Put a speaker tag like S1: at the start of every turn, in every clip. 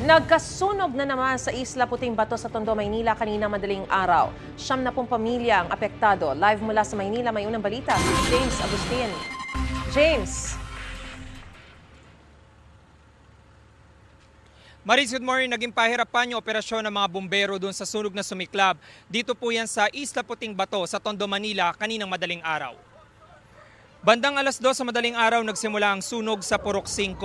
S1: Nagkasunog na naman sa Isla Puting Bato sa Tondo, Maynila kanina madaling araw. 70 pamilya ang apektado. Live mula sa Maynila, may unang balita si James Agustin. James!
S2: Maris, good morning. Naging pahirapan yung operasyon ng mga bumbero doon sa sunog na sumiklab. Dito po yan sa Isla Puting Bato sa Tondo, Manila kaninang madaling araw. Bandang alas 2 sa madaling araw nagsimula ang sunog sa Purok 5.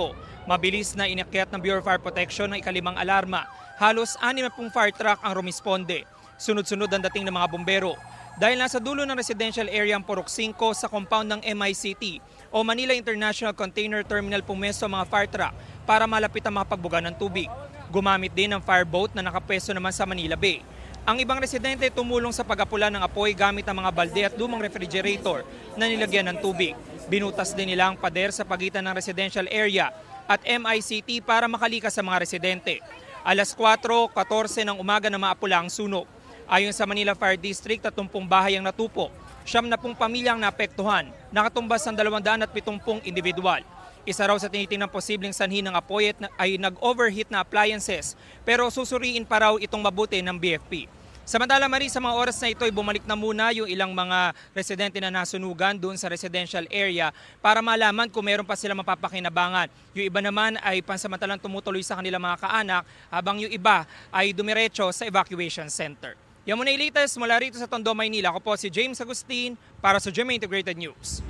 S2: Mabilis na inakyat ng Bureau of Fire Protection ng ikalimang alarma. Halos 60 fire truck ang rumisponde. Sunod-sunod ang dating ng mga bumbero. Dahil nasa dulo ng residential area ang Purok 5 sa compound ng MICT o Manila International Container Terminal pumesto ang mga fire truck para malapit ang mga pagbuga ng tubig. Gumamit din ng fireboat na nakapwesto naman sa Manila Bay. Ang ibang residente tumulong sa pag-apula ng apoy gamit ang mga balde at lumang refrigerator na nilagyan ng tubig. Binutas din nila ang pader sa pagitan ng residential area at MICT para makalikas sa mga residente. Alas 4:14 ng umaga na maapula ang sunog. Ayon sa Manila Fire District, 30 bahay ang natupok. 70 pamilyang naapektuhan, nakatumbas ng 270 individual. Isa raw sa tinitingnan posibleng sanhi ng apoy ay nag-overheat na appliances pero susuriin pa raw itong mabuti ng BFP. Samantala, Marie, sa mga oras na ito ay bumalik na muna yung ilang mga residente na nasunugan doon sa residential area para malaman kung meron pa sila mapapakinabangan. Yung iba naman ay pansamantalang tumutuloy sa kanilang mga kaanak habang yung iba ay dumiretso sa evacuation center. Yan muna yung latest mula rito sa Tondo, Maynila. Ako po si James Agustin para sa GMA Integrated News.